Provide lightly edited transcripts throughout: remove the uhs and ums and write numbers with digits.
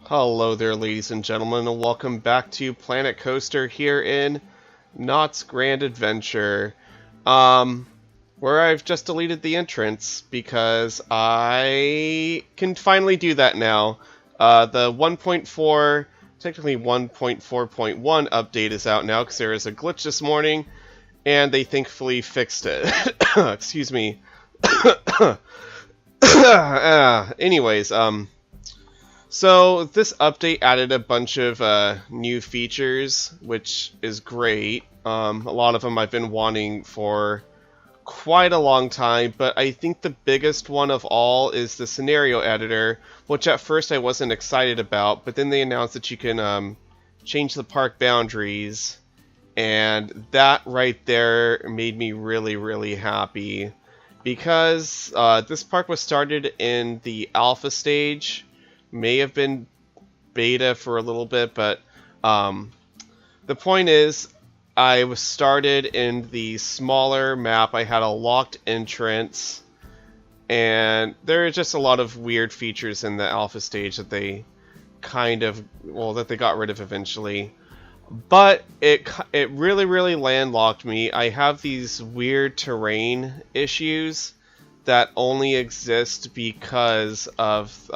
Hello there, ladies and gentlemen, and welcome back to Planet Coaster here in Knott's Grand Adventure, where I've just deleted the entrance because I can finally do that now. The 1.4, technically 1.4.1 update is out now because there was a glitch this morning, and they thankfully fixed it. Excuse me. Anyways, so this update added a bunch of new features, which is great. A lot of them I've been wanting for quite a long time, but I think the biggest one of all is the scenario editor, which at first I wasn't excited about, but then they announced that you can change the park boundaries, and that right there made me really, really happy, because this park was started in the alpha stage. May have been beta for a little bit, but the point is, I was started in the smaller map. I had a locked entrance, and there are just a lot of weird features in the alpha stage that they that they got rid of eventually. But it really landlocked me. I have these weird terrain issues that only exist because of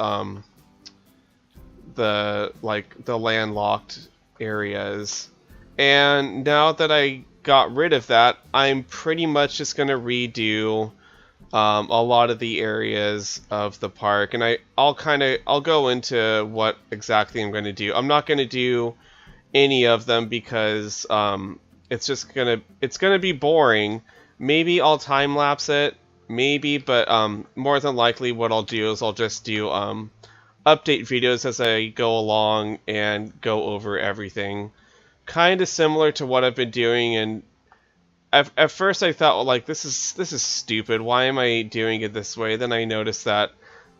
the landlocked areas. And now that I got rid of that, I'm pretty much just gonna redo a lot of the areas of the park, and I'll go into what exactly I'm gonna do. I'm not gonna do any of them because it's gonna be boring. Maybe I'll time lapse it, maybe, but more than likely what I'll do is I'll just do update videos as I go along and go over everything. Kind of similar to what I've been doing, and at first I thought, well, like, this is stupid. Why am I doing it this way? Then I noticed that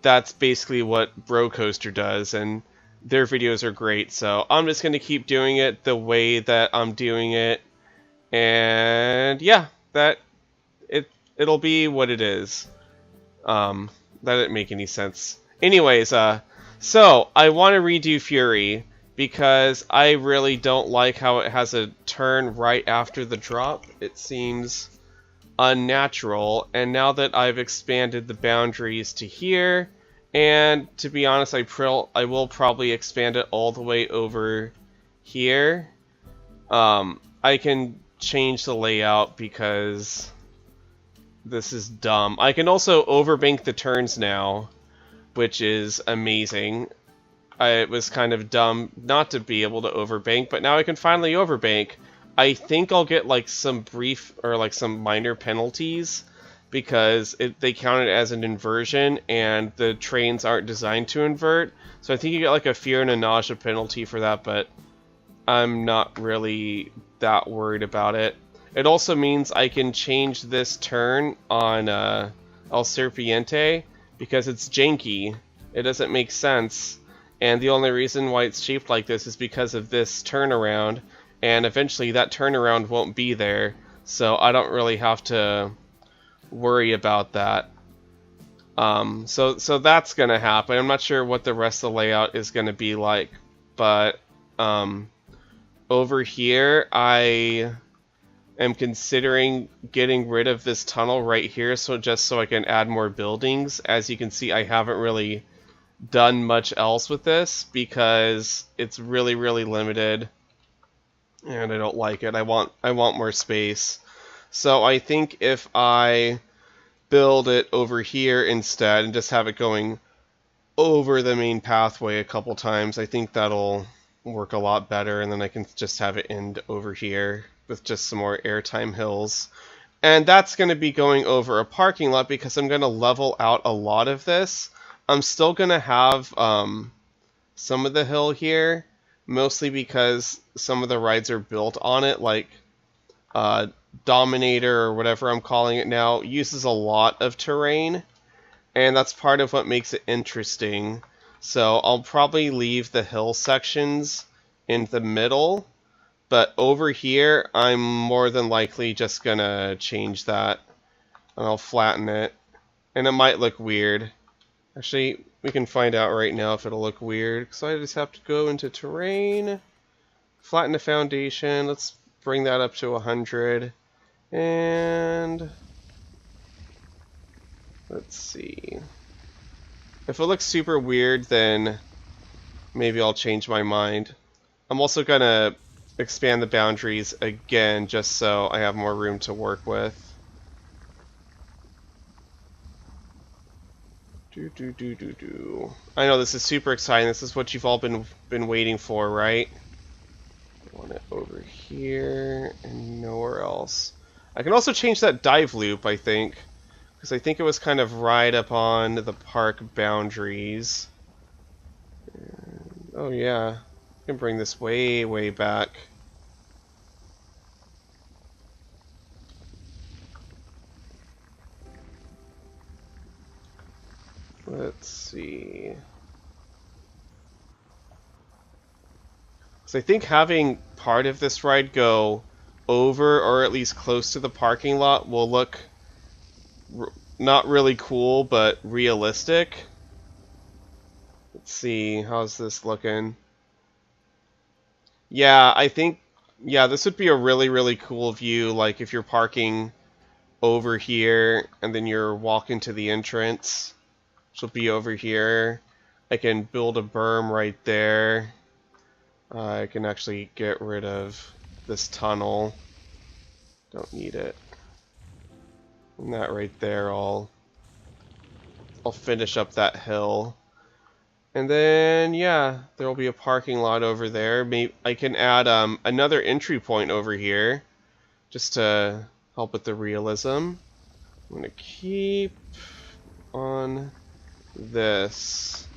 that's basically what Bro Coaster does, and their videos are great. So I'm just gonna keep doing it the way that I'm doing it, and yeah, it'll be what it is. That didn't make any sense. Anyways, so I want to redo Fury because I really don't like how it has a turn right after the drop. It seems unnatural, and now that I've expanded the boundaries to here, and to be honest, I will probably expand it all the way over here, I can change the layout because this is dumb. I can also overbank the turns now, which is amazing. It was kind of dumb not to be able to overbank, but now I can finally overbank. I think I'll get like some brief or like some minor penalties because they count it as an inversion, and the trains aren't designed to invert. So I think you get like a fear and a nausea penalty for that, but I'm not really that worried about it. It also means I can change this turn on El Serpiente, because it's janky. It doesn't make sense, and the only reason why it's shaped like this is because of this turnaround, and eventually that turnaround won't be there, so I don't really have to worry about that. So that's gonna happen. I'm not sure what the rest of the layout is gonna be like, but over here I am considering getting rid of this tunnel right here, so I can add more buildings. As you can see, I haven't really done much else with this because it's really limited, and I don't like it. I want more space. So I think if I build it over here instead and just have it going over the main pathway a couple times, I think that'll work a lot better, and then I can just have it end over here with just some more airtime hills. And that's going to be going over a parking lot because I'm going to level out a lot of this. I'm still going to have some of the hill here, mostly because some of the rides are built on it, like Dominator or whatever I'm calling it now, uses a lot of terrain, and that's part of what makes it interesting. So I'll probably leave the hill sections in the middle, but over here, I'm more than likely just gonna change that, and I'll flatten it, and it might look weird. Actually, We can find out right now if it'll look weird. So I just have to go into terrain, flatten the foundation. Let's bring that up to 100. And let's see. If it looks super weird, then maybe I'll change my mind. I'm also gonna expand the boundaries again just so I have more room to work with. I know this is super exciting. This is what you've all been waiting for, right? I want it over here and nowhere else. I can also change that dive loop, I think, because I think it was kind of right up on the park boundaries. And, oh yeah, I can bring this way, way back. Let's see. So I think having part of this ride go over or at least close to the parking lot will look not really cool, but realistic. Let's see, how's this looking? Yeah, I think, yeah, this would be a really, really cool view, like if you're parking over here and then you're walking to the entrance, which will be over here. I can build a berm right there. I can actually get rid of this tunnel. Don't need it. And that right there, I'll finish up that hill. And then, yeah, there will be a parking lot over there. Maybe I can add another entry point over here, just to help with the realism. I'm going to keep on this.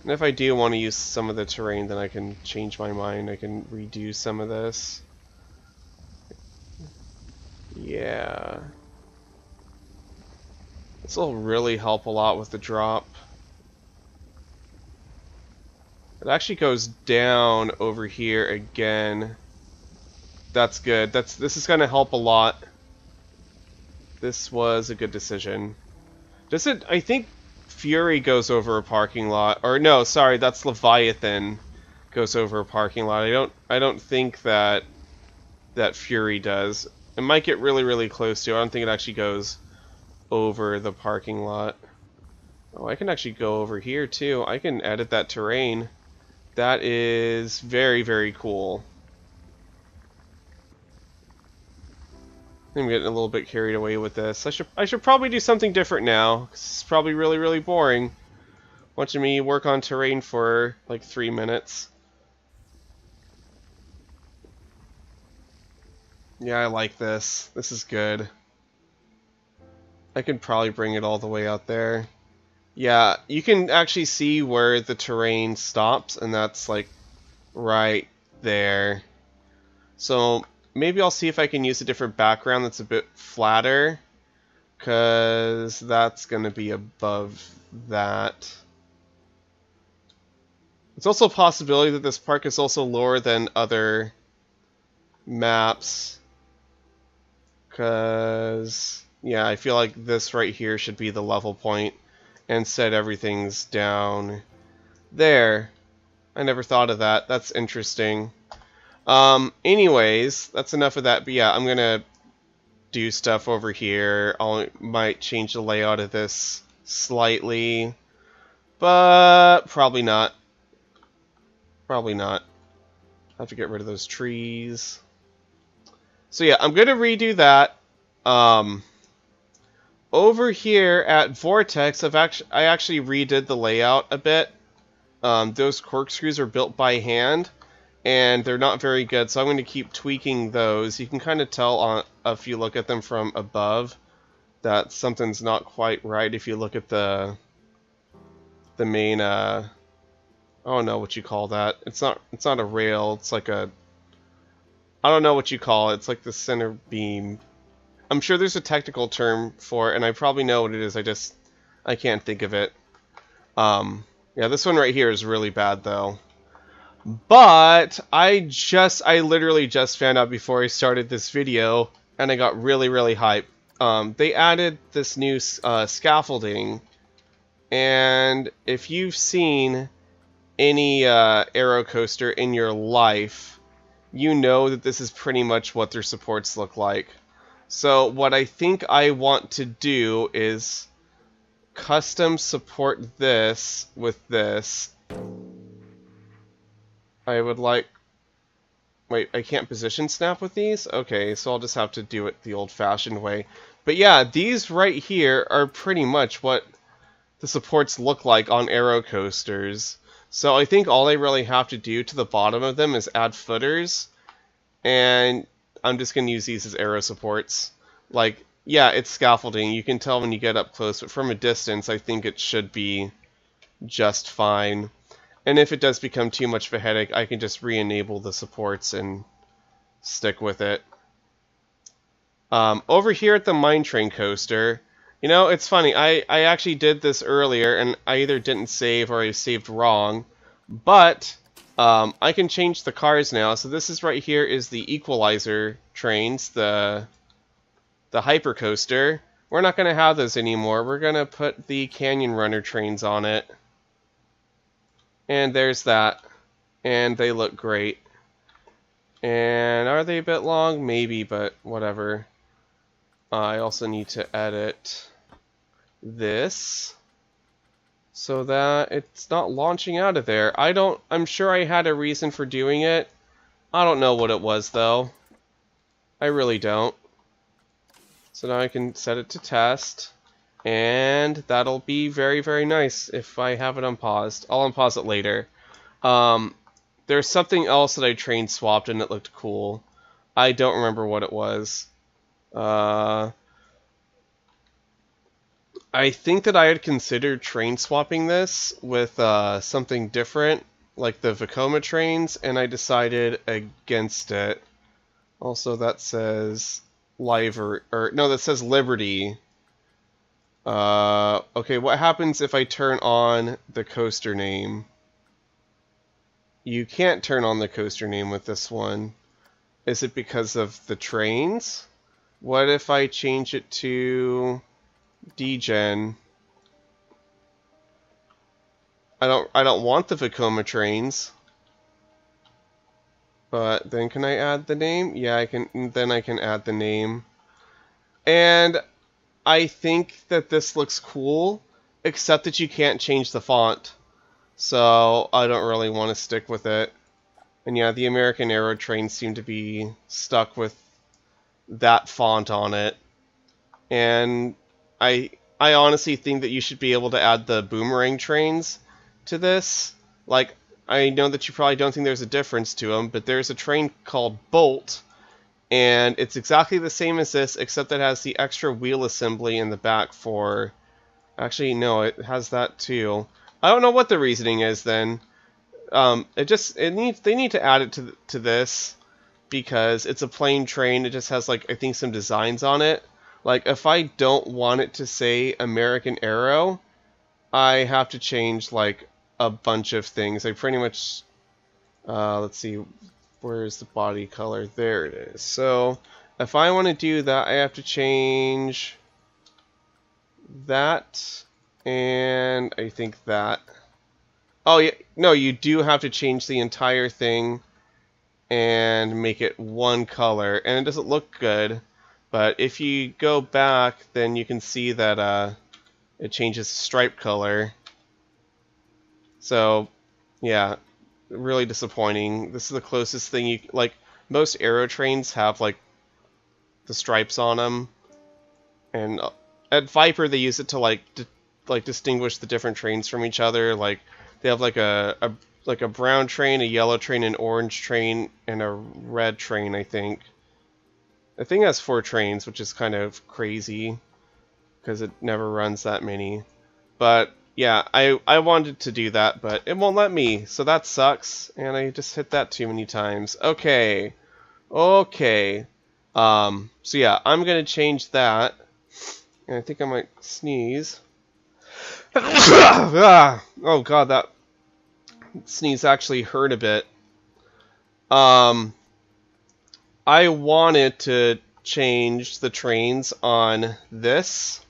And if I do want to use some of the terrain, then I can change my mind. I can redo some of this. Yeah. This will really help a lot with the drop. It actually goes down over here again. That's good. This is going to help a lot. This was a good decision. Does it? I think Fury goes over a parking lot, or no, sorry, that's Leviathan goes over a parking lot. I don't think that Fury does. It might get really, really close to. I don't think it actually goes over the parking lot. Oh, I can actually go over here too. I can edit that terrain. That is very, very cool. I'm getting a little bit carried away with this. I should probably do something different now. It's probably really, really boring watching me work on terrain for like 3 minutes. Yeah, I like this. This is good. I could probably bring it all the way out there. Yeah, you can actually see where the terrain stops, and that's like right there. So maybe I'll see if I can use a different background that's a bit flatter, because that's going to be above that. It's also a possibility that this park is also lower than other maps, because, yeah, I feel like this right here should be the level point, and instead everything's down there. I never thought of that. That's interesting. Anyways, that's enough of that. But yeah, I'm gonna do stuff over here. Might change the layout of this slightly, but probably not. Probably not. I have to get rid of those trees. So yeah, I'm gonna redo that. Over here at Vortex, I actually redid the layout a bit. Those corkscrews are built by hand, and they're not very good, so I'm going to keep tweaking those. You can kind of tell if you look at them from above that something's not quite right. If you look at the main, I don't know what you call that. It's not a rail. It's like I don't know what you call it. It's like the center beam. I'm sure there's a technical term for it, and I probably know what it is. I can't think of it. Yeah, this one right here is really bad though. But I literally just found out before I started this video, and I got really, really hyped. they added this new scaffolding, and if you've seen any aero coaster in your life, you know that this is pretty much what their supports look like. So what I think I want to do is custom support this with this. I would like... Wait, I can't position snap with these? Okay, so I'll just have to do it the old-fashioned way. But yeah, these right here are pretty much what the supports look like on aero coasters. So I think all I really have to do to the bottom of them is add footers, and I'm just going to use these as aero supports. Like, yeah, it's scaffolding. You can tell when you get up close, but from a distance, I think it should be just fine. And if it does become too much of a headache, I can just re-enable the supports and stick with it. Over here at the Mine Train coaster, you know, it's funny. I actually did this earlier, and I either didn't save or I saved wrong. But I can change the cars now. So this is right here is the equalizer trains, the hyper coaster. We're not going to have those anymore. We're going to put the Canyon Runner trains on it. And there's that. And they look great. And are they a bit long? Maybe, but whatever. I also need to edit this so that it's not launching out of there. I'm sure I had a reason for doing it. I don't know what it was though. I really don't. So now I can set it to test, and that'll be very, very nice if I have it unpaused. I'll unpause it later. There's something else that I train swapped and it looked cool. I don't remember what it was. I think that I had considered train swapping this with something different, like the Vekoma trains, and I decided against it. Also, that says that says Liberty. Okay, what happens if I turn on the coaster name? You can't turn on the coaster name with this one. Is it because of the trains? What if I change it to Degen? I don't want the Vekoma trains. But then can I add the name? Yeah, I can. Then I can add the name. And I think that this looks cool, except that you can't change the font. So I don't really want to stick with it. And yeah, the American Aero trains seem to be stuck with that font on it. And I honestly think that you should be able to add the boomerang trains to this. Like, I know that you probably don't think there's a difference to them, but there's a train called Bolt, and it's exactly the same as this, except that it has the extra wheel assembly in the back for... Actually, no, it has that too. I don't know what the reasoning is then. They need to add it to this, because it's a plain train. It just has, like, I think some designs on it. Like, if I don't want it to say American Aero, I have to change, like, a bunch of things. I pretty much, let's see, where's the body color? There it is. So if I want to do that, I have to change that, and I think that. Oh yeah, no, you do have to change the entire thing and make it one color, and it doesn't look good. But if you go back, then you can see that it changes stripe color. So, yeah, really disappointing. This is the closest thing you... Like, most aero trains have, like, the stripes on them. And at Viper, they use it to, like, distinguish the different trains from each other. Like, they have, like, a brown train, a yellow train, an orange train, and a red train, I think. I think it has 4 trains, which is kind of crazy, because it never runs that many. But... yeah, I wanted to do that, but it won't let me, so that sucks, and I just hit that too many times. Okay. So yeah, I'm gonna change that, and I think I might sneeze. Oh god, that sneeze actually hurt a bit. I wanted to change the trains on this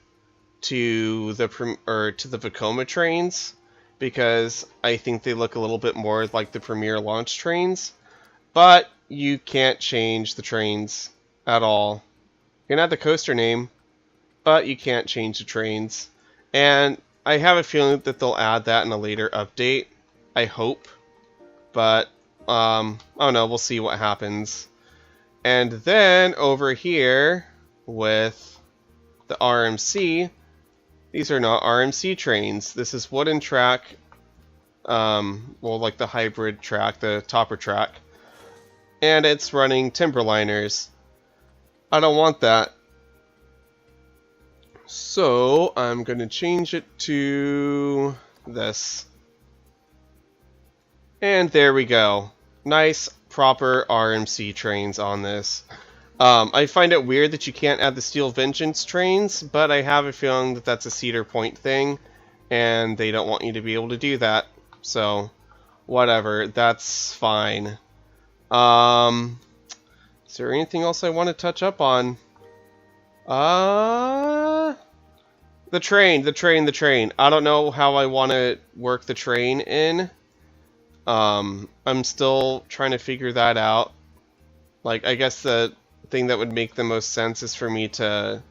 to the Vekoma trains, because I think they look a little bit more like the Premier launch trains. But you can't change the trains at all. You can add the coaster name, but you can't change the trains. And I have a feeling that they'll add that in a later update. I hope. But, I don't know, we'll see what happens. And then over here with the RMC, these are not RMC trains. This is wooden track, well, like the hybrid track, the topper track. And it's running Timberliners. I don't want that. So I'm going to change it to this. And there we go. Nice, proper RMC trains on this. I find it weird that you can't add the Steel Vengeance trains, but I have a feeling that that's a Cedar Point thing, and they don't want you to be able to do that. So, whatever, that's fine. Is there anything else I want to touch up on? The train. I don't know how I want to work the train in. I'm still trying to figure that out. Like, I guess the thing that would make the most sense is for me to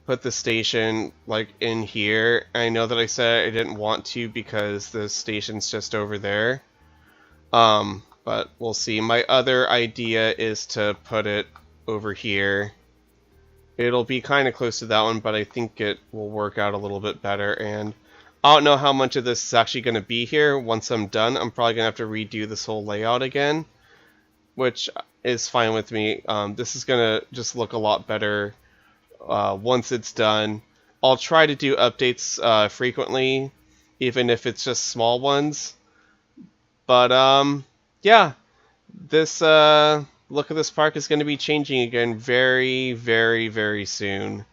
put the station, like, in here. I know that I said I didn't want to because the station's just over there. But we'll see. My other idea is to put it over here. It'll be kind of close to that one, but I think it will work out a little bit better. And I don't know how much of this is actually going to be here. Once I'm done, I'm probably going to have to redo this whole layout again, which is fine with me. This is going to just look a lot better once it's done. I'll try to do updates frequently, even if it's just small ones. But yeah, this look at this park is going to be changing again very, very, very soon.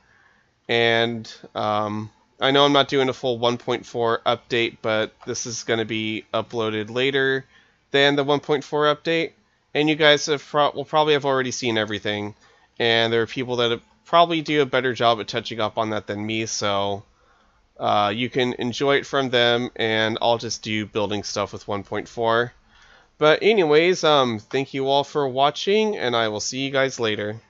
And I know I'm not doing a full 1.4 update, but this is going to be uploaded later than the 1.4 update. And you guys will probably have already seen everything. And there are people that probably do a better job at touching up on that than me, so you can enjoy it from them, and I'll just do building stuff with 1.4. But anyways, thank you all for watching, and I will see you guys later.